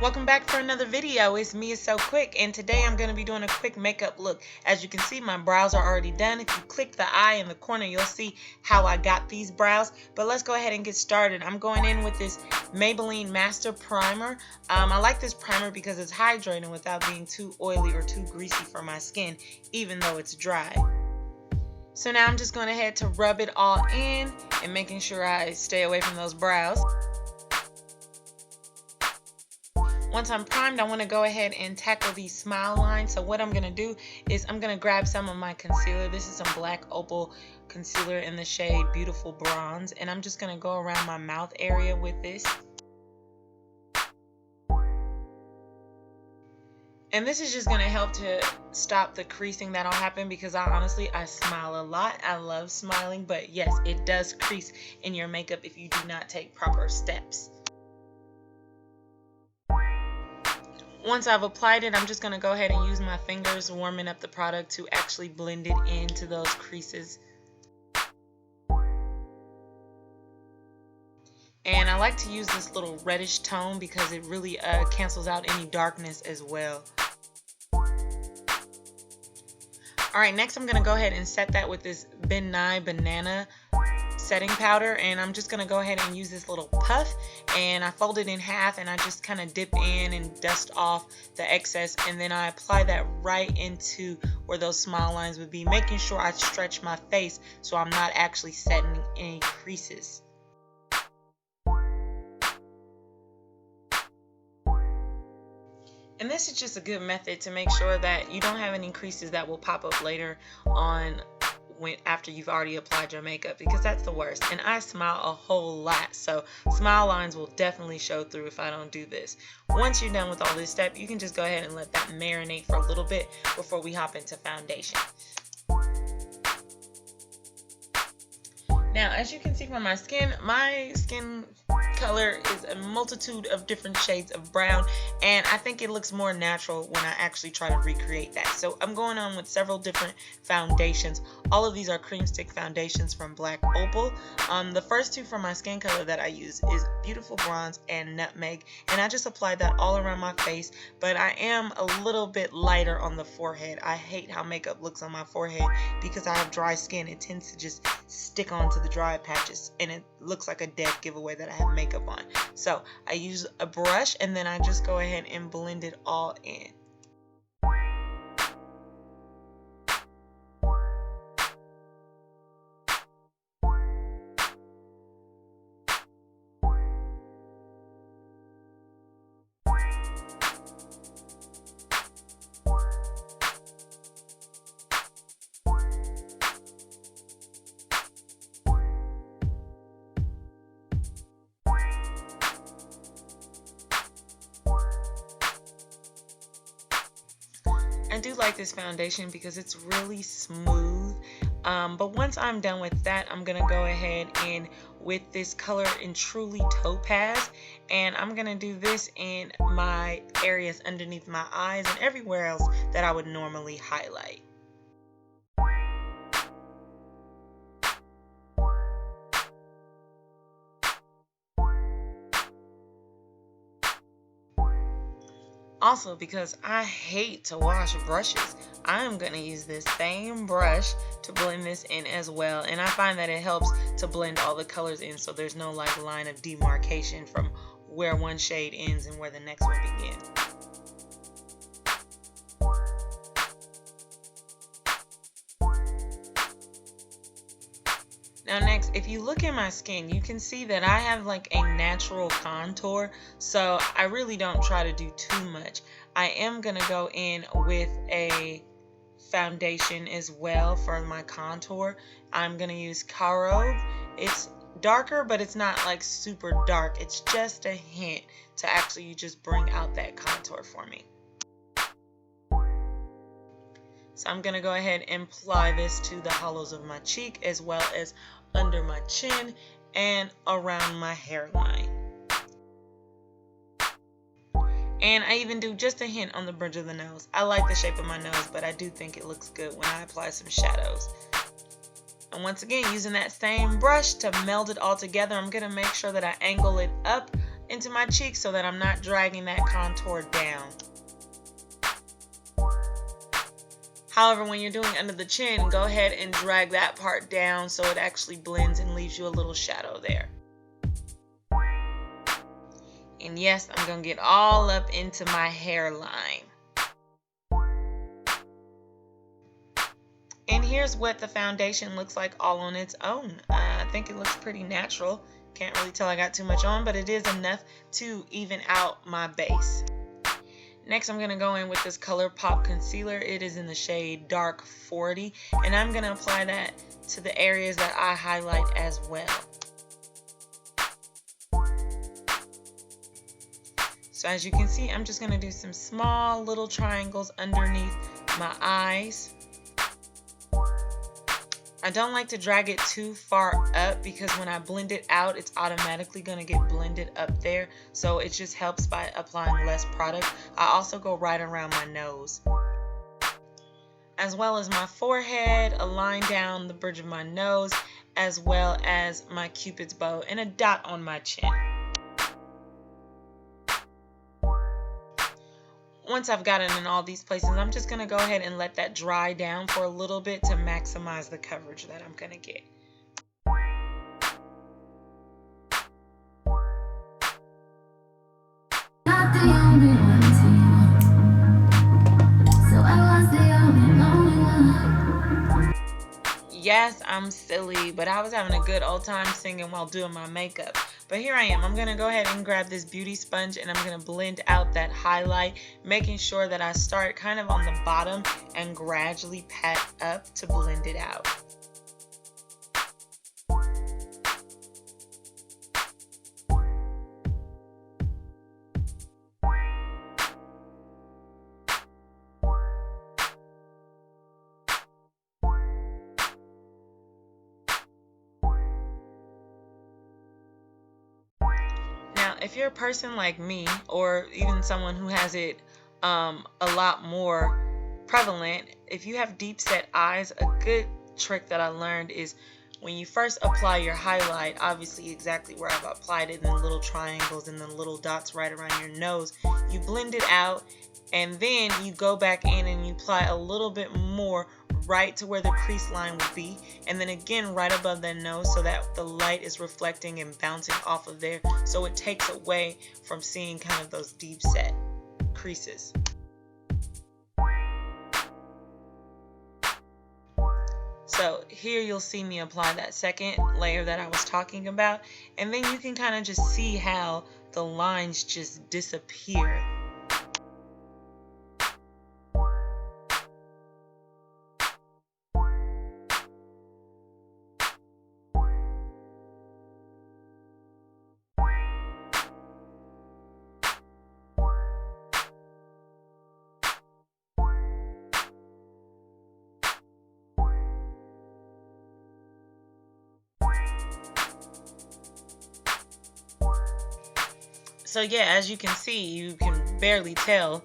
Welcome back for another video. It's MeiaSoQuick, and today I'm going to be doing a quick makeup look. As you can see, my brows are already done. If you click the eye in the corner, you'll see how I got these brows. But let's go ahead and get started. I'm going in with this Maybeline Master Primer. I like this primer because it's hydrating without being too oily or too greasy for my skin, even though it's dry. So now I'm just going ahead to rub it all in and making sure I stay away from those brows. Once I'm primed, I want to go ahead and tackle these smile lines. So what I'm going to do is I'm going to grab some of my concealer. This is some black opal concealer in the shade Beautiful Bronze. And I'm just going to go around my mouth area with this. And this is just going to help to stop the creasing that'll happen because I smile a lot. I love smiling, but yes, it does crease in your makeup if you do not take proper steps. Once I've applied it, I'm just going to go ahead and use my fingers warming up the product to actually blend it into those creases. And I like to use this little reddish tone because it really cancels out any darkness as well. Alright, next I'm going to go ahead and set that with this Ben Nye Banana setting powder, and I'm just going to go ahead and use this little puff, and I fold it in half and I just kind of dip in and dust off the excess, and then I apply that right into where those smile lines would be, making sure I stretch my face so I'm not actually setting any creases. And this is just a good method to make sure that you don't have any creases that will pop up later on after you've already applied your makeup, because that's the worst. And I smile a whole lot, so smile lines will definitely show through if I don't do this. Once you're done with all this step, you can just go ahead and let that marinate for a little bit before we hop into foundation. Now, as you can see from my skin color is a multitude of different shades of brown, and I think it looks more natural when I actually try to recreate that. So I'm going on with several different foundations. All of these are cream stick foundations from Black Opal. The first two for my skin color that I use is Beautiful Bronze and Nutmeg, and I just applied that all around my face, but I am a little bit lighter on the forehead. I hate how makeup looks on my forehead because I have dry skin. It tends to just stick onto the dry patches, and it looks like a dead giveaway that I have makeup on. So I use a brush and then I just go ahead and blend it all in. I do like this foundation because it's really smooth, but once I'm done with that, I'm going to go ahead and with this color in Truly Topaz, and I'm going to do this in my areas underneath my eyes and everywhere else that I would normally highlight. Also, because I hate to wash brushes, I'm going to use this same brush to blend this in as well. And I find that it helps to blend all the colors in so there's no like line of demarcation from where one shade ends and where the next one begins. Now next, if you look at my skin, you can see that I have like a natural contour, so I really don't try to do too much. I am going to go in with a foundation as well for my contour. I'm going to use Caro. It's darker, but it's not like super dark. It's just a hint to actually just bring out that contour for me. So I'm going to go ahead and apply this to the hollows of my cheek as well as under my chin and around my hairline. And I even do just a hint on the bridge of the nose. I like the shape of my nose, but I do think it looks good when I apply some shadows. And once again, using that same brush to meld it all together, I'm going to make sure that I angle it up into my cheeks so that I'm not dragging that contour down. However, when you're doing under the chin, go ahead and drag that part down so it actually blends and leaves you a little shadow there. And yes, I'm going to get all up into my hairline. And here's what the foundation looks like all on its own. I think it looks pretty natural. Can't really tell I got too much on, but it is enough to even out my base. Next, I'm going to go in with this ColourPop concealer. It is in the shade Dark 40, and I'm going to apply that to the areas that I highlight as well. So as you can see, I'm just going to do some small little triangles underneath my eyes. I don't like to drag it too far up because when I blend it out, it's automatically going to get blended up there. So it just helps by applying less product. I also go right around my nose, as well as my forehead, a line down the bridge of my nose, as well as my Cupid's bow and a dot on my chin. Once I've got it in all these places, I'm just going to go ahead and let that dry down for a little bit to maximize the coverage that I'm going to get. Not the only one to you, so I was the only one. Yes, I'm silly, but I was having a good old time singing while doing my makeup. But here I am. I'm going to go ahead and grab this beauty sponge and I'm going to blend out that highlight, making sure that I start kind of on the bottom and gradually pat up to blend it out. If you're a person like me, or even someone who has it a lot more prevalent, if you have deep set eyes, a good trick that I learned is when you first apply your highlight, obviously exactly where I've applied it in the little triangles and the little dots right around your nose, you blend it out and then you go back in and you apply a little bit more right to where the crease line would be, and then again right above the nose so that the light is reflecting and bouncing off of there, so it takes away from seeing kind of those deep set creases. So here you'll see me apply that second layer that I was talking about, and then you can kind of just see how the lines just disappear. So yeah, as you can see, you can barely tell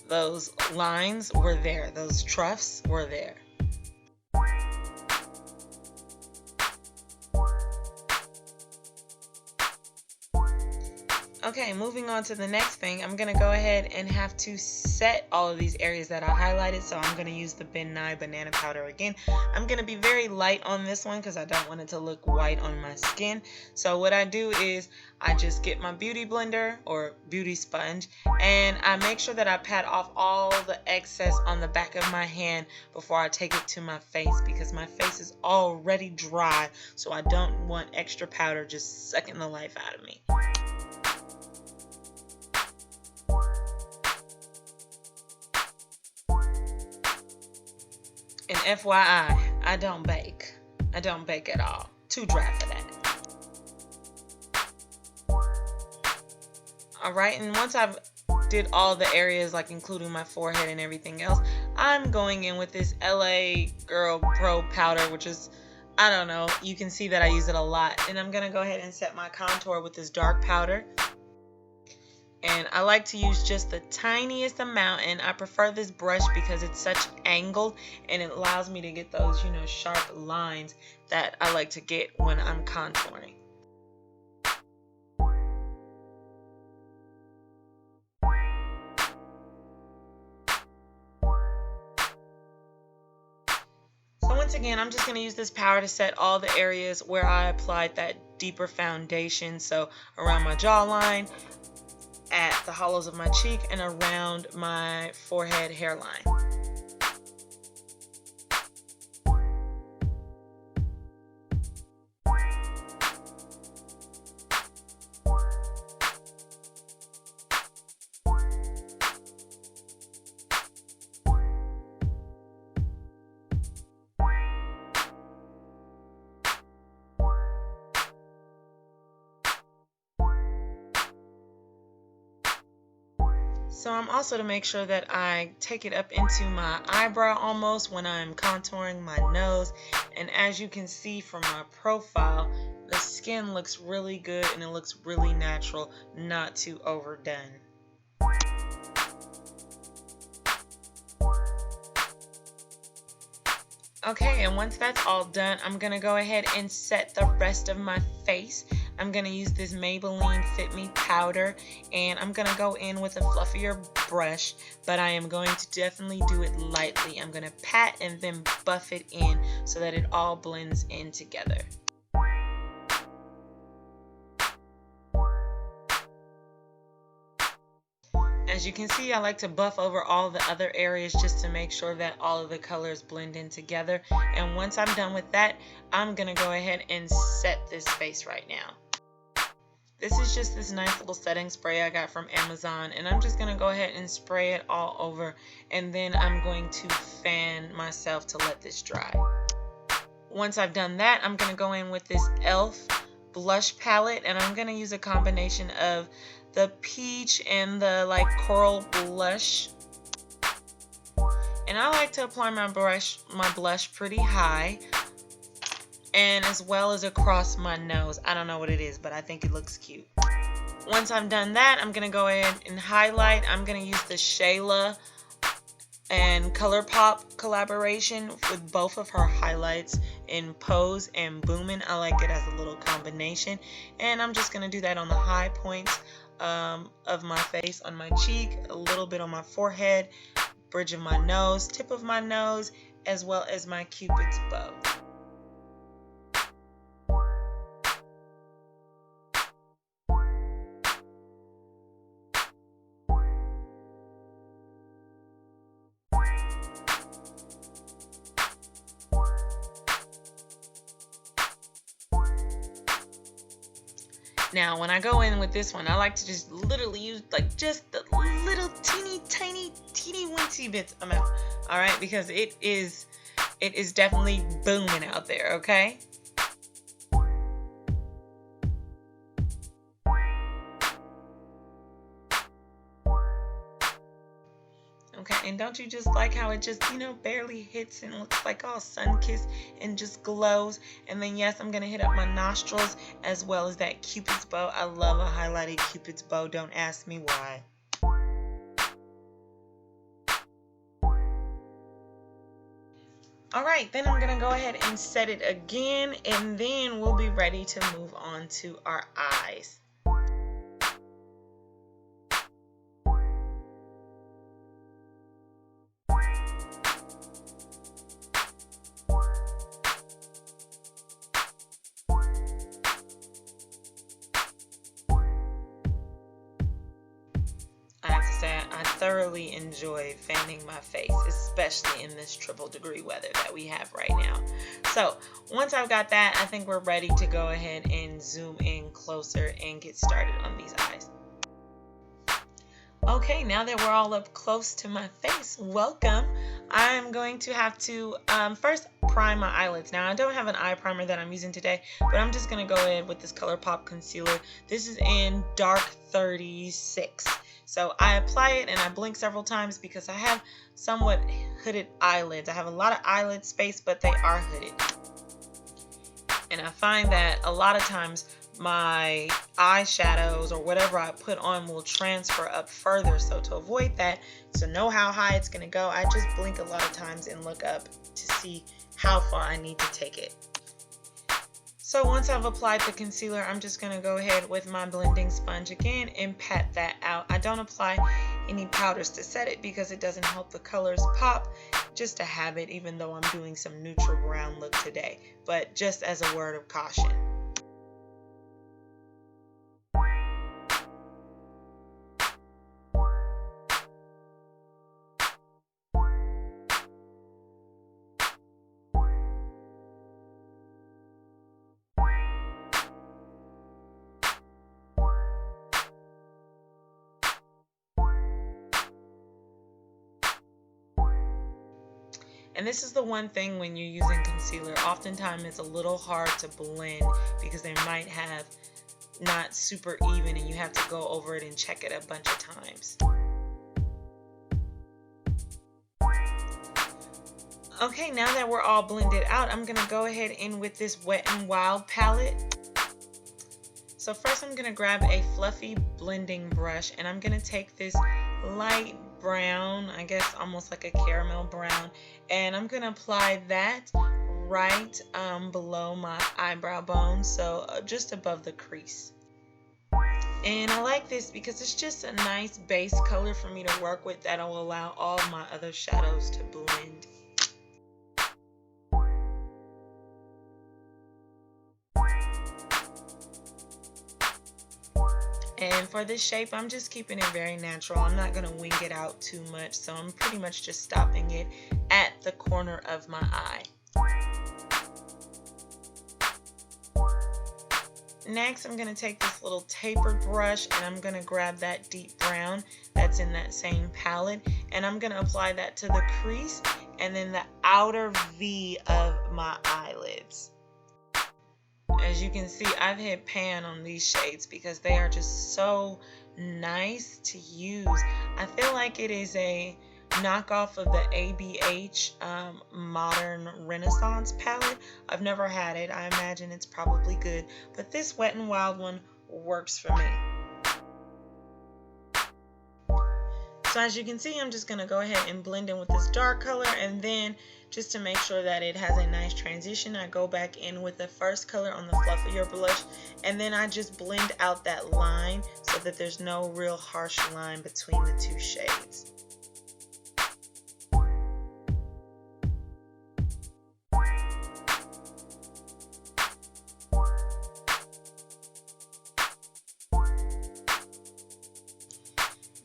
those lines were there, those troughs were there. Okay, moving on to the next thing, I'm going to go ahead and have to set all of these areas that I highlighted. So I'm going to use the Ben Nye banana powder again. I'm going to be very light on this one because I don't want it to look white on my skin. So what I do is I just get my beauty blender or beauty sponge and I make sure that I pat off all the excess on the back of my hand before I take it to my face, because my face is already dry, so I don't want extra powder just sucking the life out of me. And FYI, I don't bake. I don't bake at all. Too dry for that. Alright, and once I've did all the areas, like including my forehead and everything else, I'm going in with this LA Girl Pro powder, which is, I don't know, you can see that I use it a lot. And I'm going to go ahead and set my contour with this dark powder. And I like to use just the tiniest amount, and I prefer this brush because it's such angled and it allows me to get those, you know, sharp lines that I like to get when I'm contouring. again, I'm just going to use this powder to set all the areas where I applied that deeper foundation. So around my jawline, at the hollows of my cheek, and around my forehead hairline. So I'm also to make sure that I take it up into my eyebrow almost when I'm contouring my nose. And as you can see from my profile, the skin looks really good and it looks really natural, not too overdone. Okay, and once that's all done, I'm going to go ahead and set the rest of my face. I'm going to use this Maybelline Fit Me powder, and I'm going to go in with a fluffier brush, but I am going to definitely do it lightly. I'm going to pat and then buff it in so that it all blends in together. As you can see, I like to buff over all the other areas just to make sure that all of the colors blend in together. And once I'm done with that, I'm going to go ahead and set this face right now. This is just this nice little setting spray I got from Amazon, and I'm just going to go ahead and spray it all over, and then I'm going to fan myself to let this dry. Once I've done that, I'm going to go in with this e.l.f. blush palette, and I'm going to use a combination of the peach and the like coral blush. And I like to apply my blush pretty high, and as well as across my nose. I don't know what it is, but I think it looks cute. Once I'm done that, I'm going to go ahead and highlight. I'm going to use the Shayla and ColourPop collaboration with both of her highlights in Pose and Boomin'. I like it as a little combination. And I'm just going to do that on the high points of my face, on my cheek, a little bit on my forehead, bridge of my nose, tip of my nose, as well as my Cupid's bow. Now, when I go in with this one, I like to just literally use like just the little teeny weensy bits amount, all right, because it is definitely booming out there, okay? Okay, and don't you just like how it just, you know, barely hits and looks like all sun-kissed and just glows? And then, yes, I'm going to hit up my nostrils as well as that Cupid's bow. I love a highlighted Cupid's bow. Don't ask me why. All right, then I'm going to go ahead and set it again, and then we'll be ready to move on to our eyes. I thoroughly enjoy fanning my face, especially in this triple degree weather that we have right now. So once I've got that, I think we're ready to go ahead and zoom in closer and get started on these eyes. Okay, now that we're all up close to my face, welcome. I'm going to have to first prime my eyelids. Now, I don't have an eye primer that I'm using today, but I'm just going to go in with this ColourPop concealer. This is in Dark 36. So I apply it and I blink several times because I have somewhat hooded eyelids. I have a lot of eyelid space, but they are hooded. And I find that a lot of times my eyeshadows or whatever I put on will transfer up further. So to avoid that, to know how high it's going to go, I just blink a lot of times and look up to see how far I need to take it. So once I've applied the concealer, I'm just going to go ahead with my blending sponge again and pat that out. I don't apply any powders to set it because it doesn't help the colors pop. Just a habit, even though I'm doing some neutral brown look today, but just as a word of caution. And this is the one thing when you're using concealer, oftentimes it's a little hard to blend because they might have not super even and you have to go over it and check it a bunch of times. Okay, now that we're all blended out, I'm going to go ahead in with this Wet n Wild palette. So first I'm going to grab a fluffy blending brush and I'm going to take this light brown, I guess almost like a caramel brown, and I'm going to apply that right below my eyebrow bone, so just above the crease. And I like this because it's just a nice base color for me to work with that will allow all my other shadows to blend. And for this shape, I'm just keeping it very natural. I'm not going to wing it out too much, so I'm pretty much just stopping it at the corner of my eye. Next, I'm going to take this little tapered brush and I'm going to grab that deep brown that's in that same palette, and I'm going to apply that to the crease and then the outer V of my eyelids. As you can see, I've hit pan on these shades because they are just so nice to use. I feel like it is a knockoff of the ABH Modern Renaissance palette. I've never had it. I imagine it's probably good, but this Wet n Wild one works for me. So as you can see, I'm just going to go ahead and blend in with this dark color, and then just to make sure that it has a nice transition, I go back in with the first color on the fluffier blush, and then I just blend out that line so that there's no real harsh line between the two shades.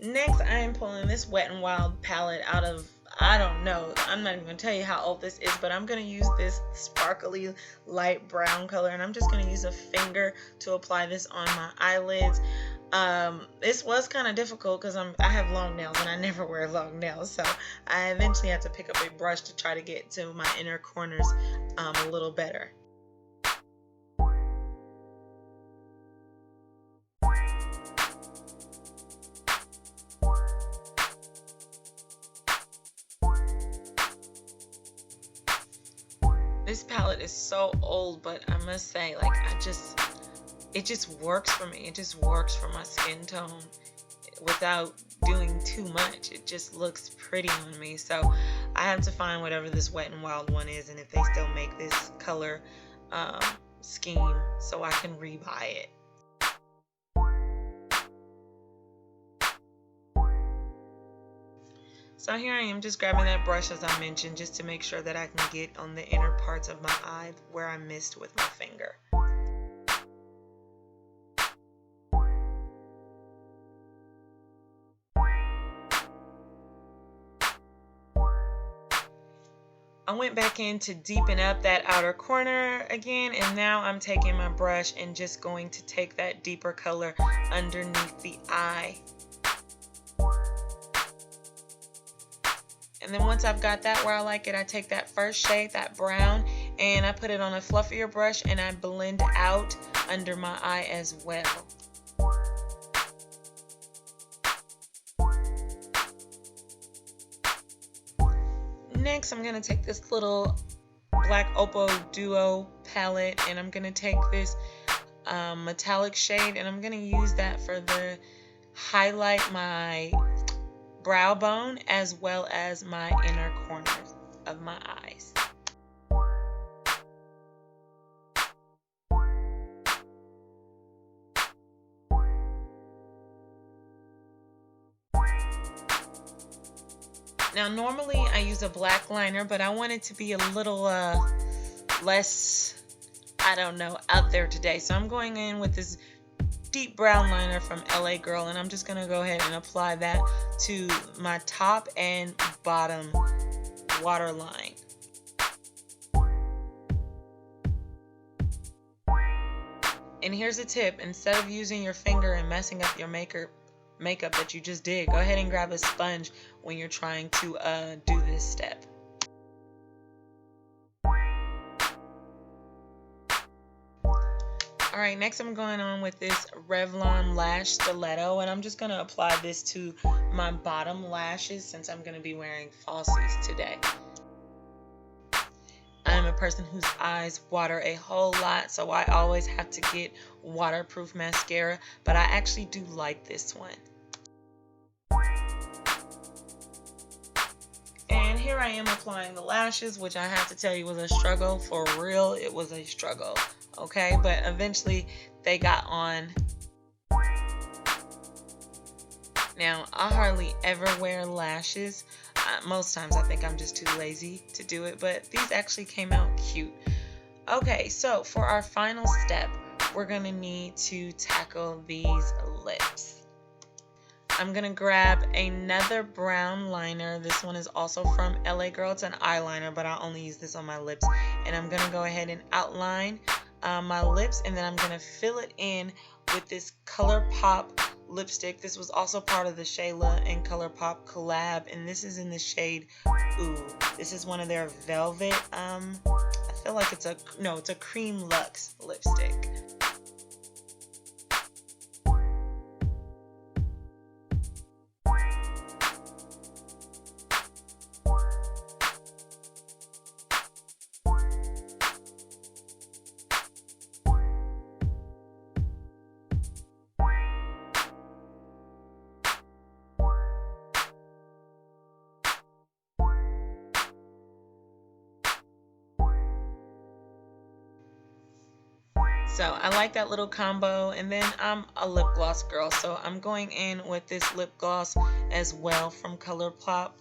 Next, I am pulling this Wet n Wild palette out of, I don't know, I'm not even going to tell you how old this is, but I'm going to use this sparkly light brown color, and I'm just going to use a finger to apply this on my eyelids. This was kind of difficult because I have long nails and I never wear long nails, so I eventually had to pick up a brush to try to get to my inner corners a little better. This palette is so old, but I must say, like, it just works for me. It just works for my skin tone without doing too much. It just looks pretty on me. So I have to find whatever this Wet n Wild one is, and if they still make this color scheme, so I can rebuy it. So here I am just grabbing that brush as I mentioned, just to make sure that I can get on the inner parts of my eye where I missed with my finger. I went back in to deepen up that outer corner again, and now I'm taking my brush and just going to take that deeper color underneath the eye. And then once I've got that where I like it, I take that first shade, that brown, and I put it on a fluffier brush and I blend out under my eye as well. Next, I'm going to take this little Black Opal Duo palette, and I'm going to take this metallic shade, and I'm going to use that for the highlight my brow bone as well as my inner corners of my eyes. Now normally I use a black liner, but I want it to be a little less, I don't know, out there today. So I'm going in with this deep brown liner from LA Girl, and I'm just going to go ahead and apply that to my top and bottom waterline. And here's a tip: instead of using your finger and messing up your makeup that you just did, go ahead and grab a sponge when you're trying to do this step. Alright, next I'm going on with this Revlon lash stiletto, and I'm just going to apply this to my bottom lashes since I'm going to be wearing falsies today. I'm a person whose eyes water a whole lot, so I always have to get waterproof mascara, but I actually do like this one. And here I am applying the lashes, which I have to tell you was a struggle. For real, it was a struggle. Okay, but eventually they got on. Now, I hardly ever wear lashes. Most times I think I'm just too lazy to do it, but these actually came out cute. Okay, so for our final step, we're going to need to tackle these lips. I'm going to grab another brown liner. This one is also from LA Girl. It's an eyeliner, but I only use this on my lips. And I'm going to go ahead and outline my lips, and then I'm going to fill it in with this ColourPop lipstick. This was also part of the Shayla and ColourPop collab, and this is in the shade Ooh. This is one of their velvet, I feel like it's a cream luxe lipstick. So I like that little combo, and then I'm a lip gloss girl, so I'm going in with this lip gloss as well from ColourPop.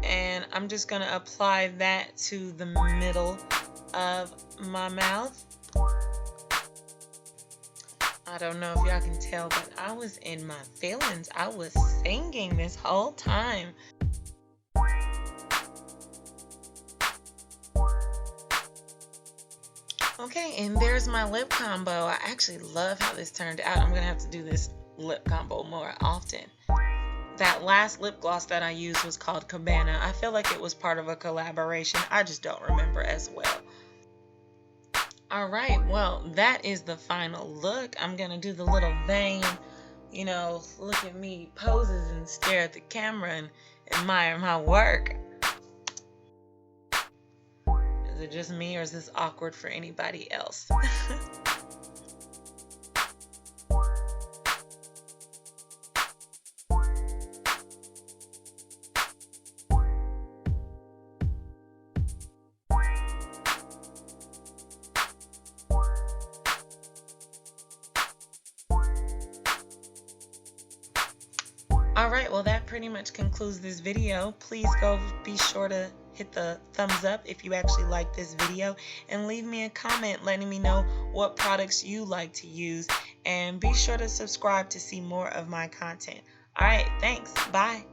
And I'm just going to apply that to the middle of my mouth. I don't know if y'all can tell, but I was in my feelings. I was singing this whole time. Okay, and there's my lip combo. I actually love how this turned out. I'm going to have to do this lip combo more often. That last lip gloss that I used was called Cabana. I feel like it was part of a collaboration. I just don't remember as well. Alright, well, that is the final look. I'm going to do the little vain, look at me, poses and stare at the camera and admire my work. Is it just me, or is this awkward for anybody else? Alright, well, that pretty much concludes this video. Please go be sure to hit the thumbs up if you actually like this video, and leave me a comment letting me know what products you like to use, and be sure to subscribe to see more of my content. Alright, thanks. Bye.